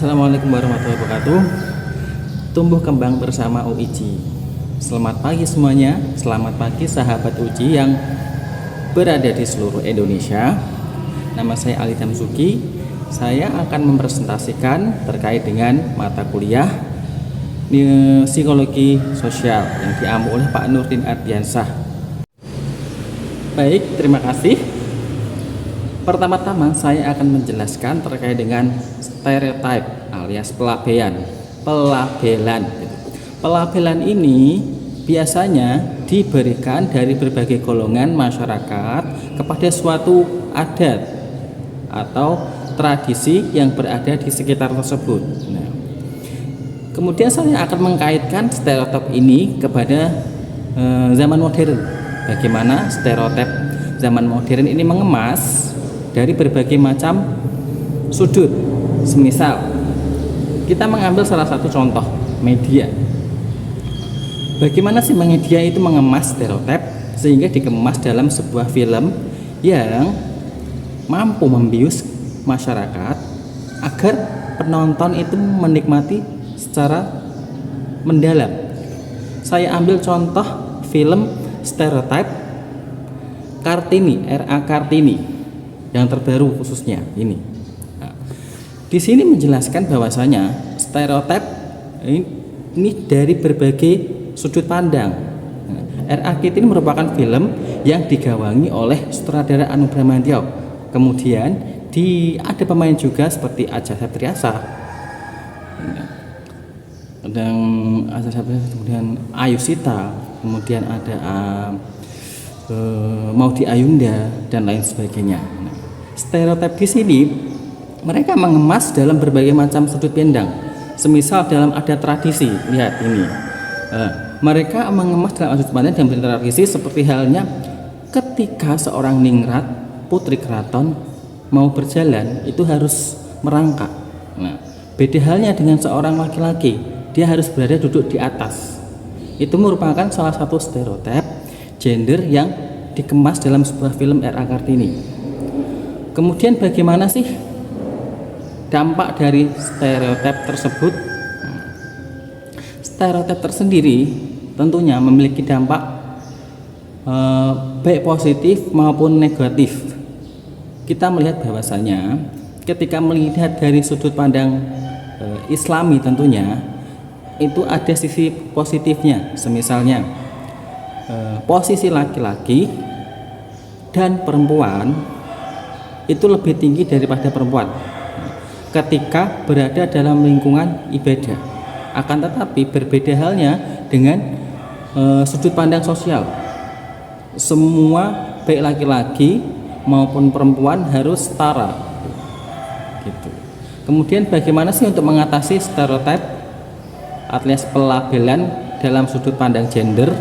Assalamualaikum warahmatullahi wabarakatuh. Tumbuh kembang bersama UIJ. Selamat pagi semuanya. Selamat pagi sahabat UIJ yang berada di seluruh Indonesia. Nama saya Ali Damsuki. Saya akan mempresentasikan terkait dengan mata kuliah psikologi sosial yang diampu oleh Pak Nurdin Ardiansah. Baik, terima kasih. Pertama-tama saya akan menjelaskan terkait dengan stereotype alias pelabelan. Pelabelan ini biasanya diberikan dari berbagai golongan masyarakat kepada suatu adat atau tradisi yang berada di sekitar tersebut. Nah, kemudian saya akan mengkaitkan stereotip ini kepada zaman modern. Bagaimana stereotip zaman modern ini mengemas dari berbagai macam sudut. Semisal kita mengambil salah satu contoh media. Bagaimana sih media itu mengemas stereotip sehingga dikemas dalam sebuah film yang mampu membius masyarakat agar penonton itu menikmati secara mendalam. Saya ambil contoh film stereotip Kartini, R.A. Kartini yang terbaru khususnya ini. Nah, di sini menjelaskan bahwasanya stereotip ini dari berbagai sudut pandang. Nah, R.A. Kartini merupakan film yang digawangi oleh sutradara Anu Bramantyo. Kemudian ada pemain juga seperti Acha Septriasa, dan kemudian Ayu Sita, kemudian ada Maudy Ayunda dan lain sebagainya. Stereotip di sini mereka mengemas dalam berbagai macam sudut pandang. Semisal dalam ada tradisi, lihat ini. Mereka mengemas dalam sudut pandang dan bertradisi seperti halnya ketika seorang ningrat putri keraton mau berjalan itu harus merangkak. Nah, beda halnya dengan seorang laki-laki, dia harus berada duduk di atas. Itu merupakan salah satu stereotip gender yang dikemas dalam sebuah film R.A. Kartini. Kemudian bagaimana sih dampak dari stereotip tersebut? Stereotip tersendiri tentunya memiliki dampak baik positif maupun negatif. Kita melihat bahwasanya ketika melihat dari sudut pandang Islami tentunya itu ada sisi positifnya. Semisalnya posisi laki-laki dan perempuan itu lebih tinggi daripada perempuan ketika berada dalam lingkungan ibadah. Akan tetapi berbeda halnya dengan sudut pandang sosial. Semua baik laki-laki maupun perempuan harus setara gitu. Kemudian bagaimana sih untuk mengatasi stereotip alias pelabelan dalam sudut pandang gender?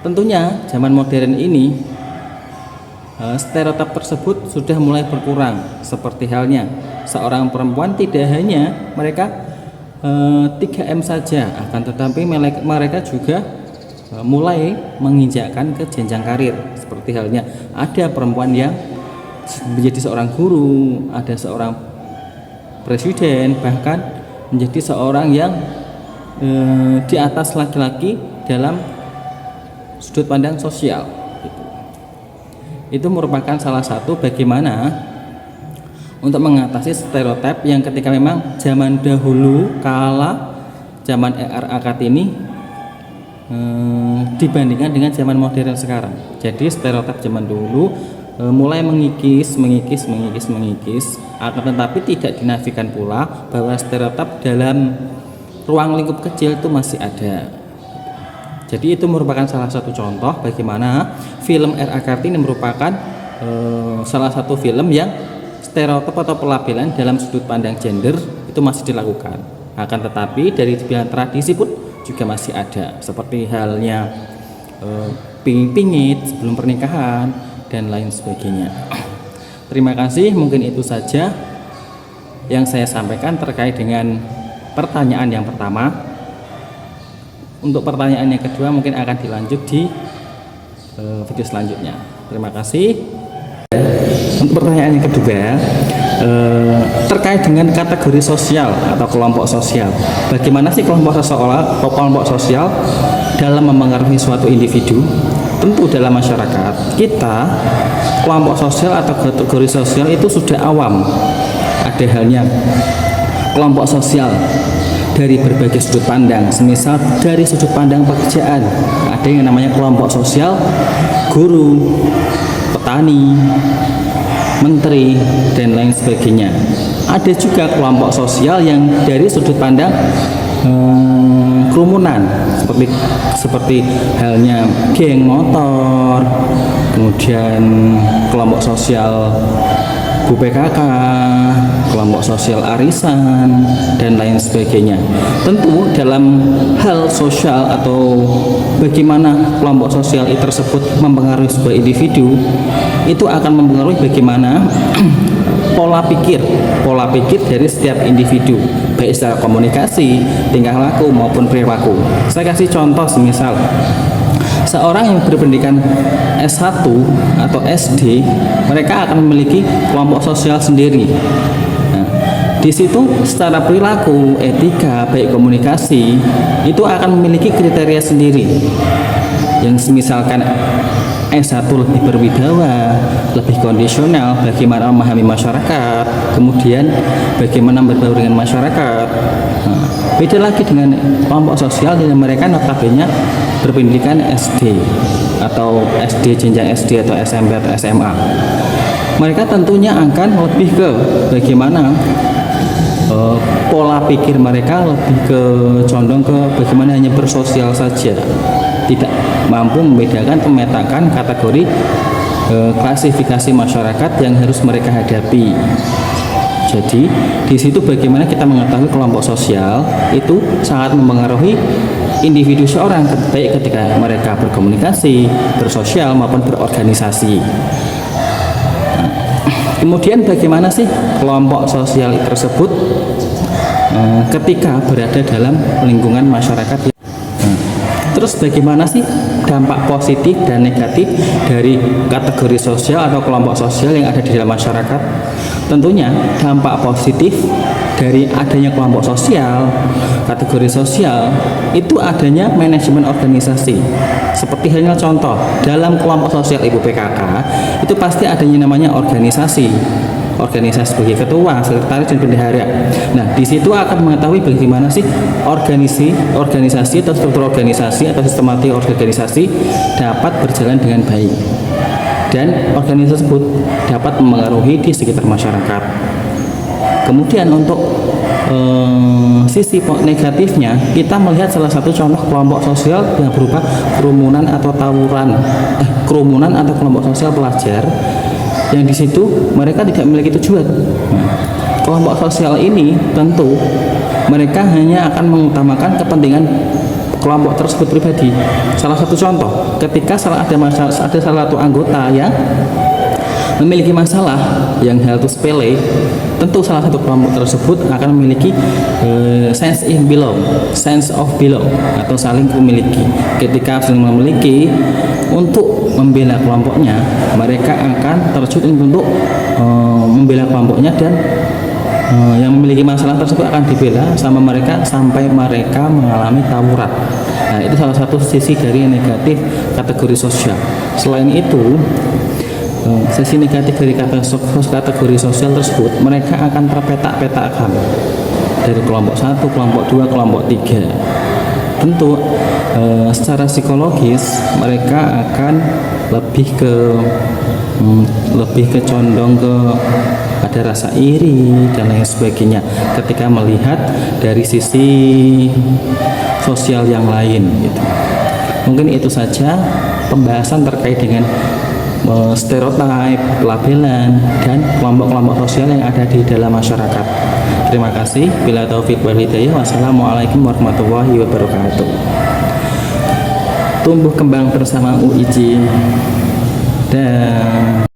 Tentunya zaman modern ini stereotip tersebut sudah mulai berkurang. Seperti halnya seorang perempuan tidak hanya mereka 3M saja, akan tetapi mereka juga mulai menginjakkan ke jenjang karir. Seperti halnya ada perempuan yang menjadi seorang guru, ada seorang presiden, bahkan menjadi seorang yang di atas laki-laki dalam sudut pandang sosial. Itu merupakan salah satu bagaimana untuk mengatasi stereotip yang ketika memang zaman dahulu kala zaman R.A. Kartini dibandingkan dengan zaman modern sekarang. Jadi stereotip zaman dulu mulai mengikis, akan tetapi tidak dinafikan pula bahwa stereotip dalam ruang lingkup kecil itu masih ada. Jadi itu merupakan salah satu contoh bagaimana film R.A. Kartini merupakan salah satu film yang stereotip atau pelabelan dalam sudut pandang gender itu masih dilakukan. Akan tetapi dari bidang tradisi pun juga masih ada, seperti halnya pingit sebelum pernikahan dan lain sebagainya. Terima kasih, mungkin itu saja yang saya sampaikan terkait dengan pertanyaan yang pertama. Untuk pertanyaan yang kedua mungkin akan dilanjut di video selanjutnya. Terima kasih. Pertanyaan yang kedua, terkait dengan kategori sosial atau kelompok sosial. Bagaimana sih kelompok sosial dalam mempengaruhi suatu individu? Tentu dalam masyarakat kita, kelompok sosial atau kategori sosial itu sudah awam. Ada halnya kelompok sosial dari berbagai sudut pandang, semisal dari sudut pandang pekerjaan, ada yang namanya kelompok sosial guru, petani, menteri, dan lain sebagainya. Ada juga kelompok sosial yang dari sudut pandang kerumunan, seperti halnya geng motor, kemudian kelompok sosial Bu PKK, kelompok sosial arisan, dan lain sebagainya. Tentu dalam hal sosial atau bagaimana kelompok sosial itu tersebut mempengaruhi sebuah individu, itu akan mempengaruhi bagaimana pola pikir dari setiap individu, baik secara komunikasi, tingkah laku maupun perilaku. Saya kasih contoh, semisal seorang yang berpendidikan S1 atau SD, mereka akan memiliki kelompok sosial sendiri. Nah, di situ secara perilaku, etika, baik komunikasi, itu akan memiliki kriteria sendiri. Yang misalkan S1 lebih berwibawa, lebih kondisional, bagaimana memahami masyarakat, kemudian bagaimana berbaur dengan masyarakat. Nah, beda lagi dengan kelompok sosial yang mereka notabene berpendidikan SD atau SD, jenjang SD atau SMP atau SMA. Mereka tentunya akan lebih ke bagaimana pola pikir mereka lebih ke condong ke bagaimana hanya bersosial saja, tidak mampu memetakan kategori klasifikasi masyarakat yang harus mereka hadapi. Jadi di situ bagaimana kita mengetahui kelompok sosial itu sangat mempengaruhi individu seorang, baik ketika mereka berkomunikasi, bersosial maupun berorganisasi. Kemudian bagaimana sih kelompok sosial tersebut ketika berada dalam lingkungan masyarakat? Terus bagaimana sih dampak positif dan negatif dari kategori sosial atau kelompok sosial yang ada di dalam masyarakat? Tentunya dampak positif dari adanya kelompok sosial, kategori sosial, itu adanya manajemen organisasi. Seperti halnya contoh, dalam kelompok sosial Ibu PKK, itu pasti adanya namanya organisasi sebagai ketua, sekretaris, dan bendahara. Nah, di situ akan mengetahui bagaimana sih organisasi atau struktur organisasi atau sistematik organisasi dapat berjalan dengan baik, dan organisasi tersebut dapat mempengaruhi di sekitar masyarakat. Kemudian untuk sisi negatifnya, kita melihat salah satu contoh kelompok sosial yang berupa kerumunan atau kelompok sosial pelajar yang di situ mereka tidak memiliki tujuan. Kelompok sosial ini tentu mereka hanya akan mengutamakan kepentingan kelompok tersebut pribadi. Salah satu contoh, ketika ada salah satu anggota yang memiliki masalah yang hal itu sepele, tentu salah satu kelompok tersebut akan memiliki sense of belong atau saling memiliki. Ketika saling memiliki, untuk membela kelompoknya, mereka akan terjun untuk membela kelompoknya, dan yang memiliki masalah tersebut akan dibela sama mereka sampai mereka mengalami tawuran. Nah, itu salah satu sisi dari negatif kategori sosial. Selain itu, sisi negatif dari kategori sosial tersebut, mereka akan terpetak-petakan dari kelompok 1, kelompok 2, kelompok 3. Tentu secara psikologis mereka akan lebih ke condong ke ada rasa iri dan lain sebagainya ketika melihat dari sisi sosial yang lain gitu. Mungkin itu saja pembahasan terkait dengan stereotip, pelabelan, dan kelompok-kelompok sosial yang ada di dalam masyarakat. Terima kasih. Bila taufik wal hidayah. Wassalamualaikum warahmatullahi wabarakatuh. Tumbuh kembang bersama UIJ. Dan